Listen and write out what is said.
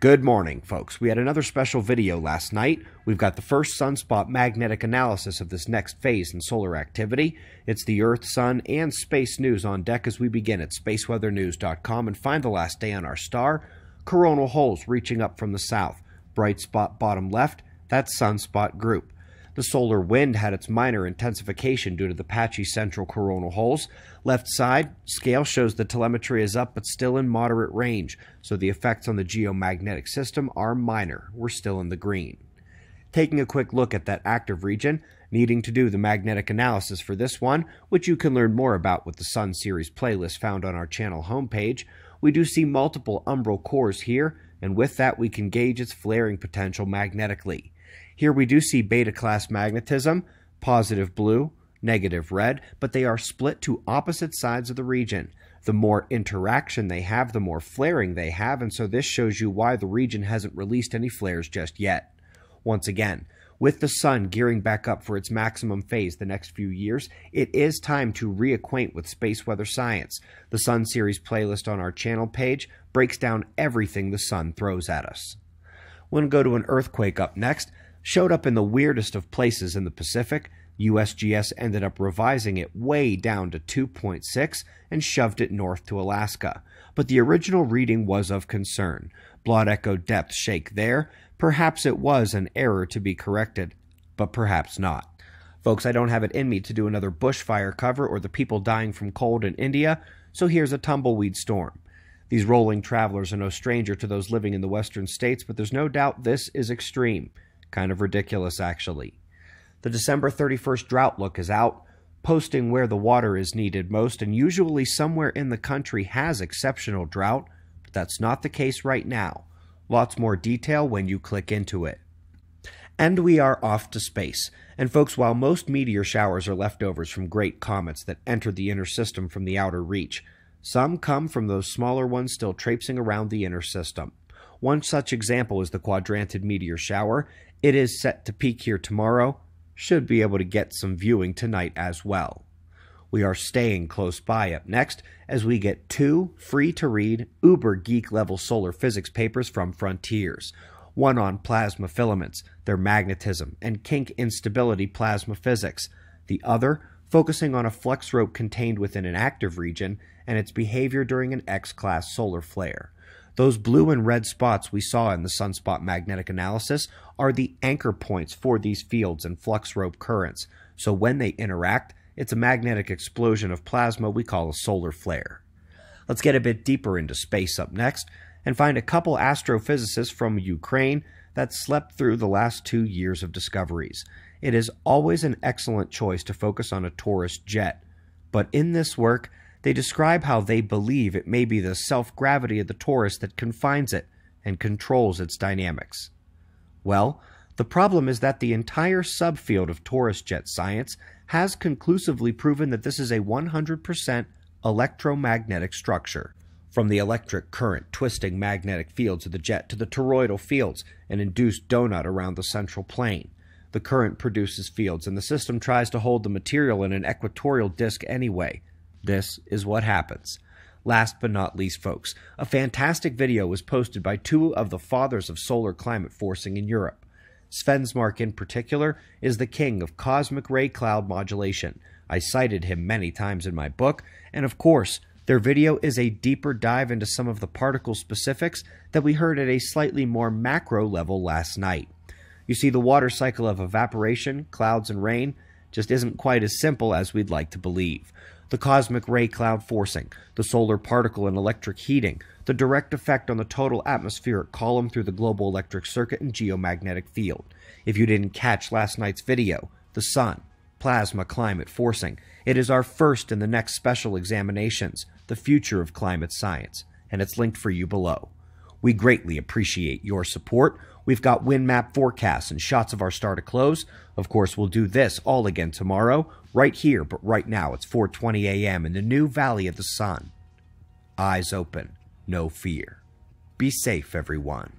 Good morning, folks. We had another special video last night. We've got the first sunspot magnetic analysis of this next phase in solar activity. It's the Earth, Sun, and space news on deck as we begin at spaceweathernews.com and find the last day on our star. Coronal holes reaching up from the south. Bright spot bottom left, that's sunspot group. The solar wind had its minor intensification due to the patchy central coronal holes. Left side, scale shows the telemetry is up but still in moderate range, so the effects on the geomagnetic system are minor. We're still in the green. Taking a quick look at that active region, needing to do the magnetic analysis for this one, which you can learn more about with the Sun series playlist found on our channel homepage, we do see multiple umbral cores here, and with that we can gauge its flaring potential magnetically. Here we do see beta-class magnetism, positive blue, negative red, but they are split to opposite sides of the region. The more interaction they have, the more flaring they have, and so this shows you why the region hasn't released any flares just yet. Once again, with the Sun gearing back up for its maximum phase the next few years, it is time to reacquaint with space weather science. The Sun series playlist on our channel page breaks down everything the Sun throws at us. We'll go to an earthquake up next. Showed up in the weirdest of places in the Pacific. USGS ended up revising it way down to 2.6 and shoved it north to Alaska. But the original reading was of concern. Blood echo depth shake there. Perhaps it was an error to be corrected, but perhaps not. Folks, I don't have it in me to do another bushfire cover or the people dying from cold in India, so here's a tumbleweed storm. These rolling travelers are no stranger to those living in the western states, but there's no doubt this is extreme. Kind of ridiculous, actually. The December 31st drought look is out, posting where the water is needed most, and usually somewhere in the country has exceptional drought, but that's not the case right now. Lots more detail when you click into it. And we are off to space. And folks, while most meteor showers are leftovers from great comets that enter the inner system from the outer reach, some come from those smaller ones still traipsing around the inner system. One such example is the quadrantid meteor shower. It is set to peak here tomorrow. Should be able to get some viewing tonight as well. We are staying close by up next as we get two free-to-read, uber-geek-level solar physics papers from Frontiers. One on plasma filaments, their magnetism, and kink instability plasma physics. The other focusing on a flux rope contained within an active region and its behavior during an X-class solar flare. Those blue and red spots we saw in the sunspot magnetic analysis are the anchor points for these fields and flux rope currents, so when they interact, it's a magnetic explosion of plasma we call a solar flare. Let's get a bit deeper into space up next, and find a couple astrophysicists from Ukraine that slept through the last 2 years of discoveries. It is always an excellent choice to focus on a tourist jet, but in this work, they describe how they believe it may be the self-gravity of the torus that confines it and controls its dynamics. Well, the problem is that the entire subfield of torus jet science has conclusively proven that this is a 100% electromagnetic structure. From the electric current twisting magnetic fields of the jet to the toroidal fields, an induced donut around the central plane. The current produces fields and the system tries to hold the material in an equatorial disk anyway. This is what happens. Last but not least, folks, a fantastic video was posted by two of the fathers of solar climate forcing in Europe. Svensmark in particular is the king of cosmic ray cloud modulation. I cited him many times in my book, and of course, their video is a deeper dive into some of the particle specifics that we heard at a slightly more macro level last night. You see, the water cycle of evaporation, clouds, and rain just isn't quite as simple as we'd like to believe. The cosmic ray cloud forcing, the solar particle and electric heating, the direct effect on the total atmospheric column through the global electric circuit and geomagnetic field. If you didn't catch last night's video, the Sun, plasma climate forcing, it is our first in the next special examinations, the future of climate science, and it's linked for you below. We greatly appreciate your support. We've got wind map forecasts and shots of our star to close. Of course, we'll do this all again tomorrow, right here, but right now it's 4:20 a.m. in the new Valley of the Sun. Eyes open, no fear. Be safe, everyone.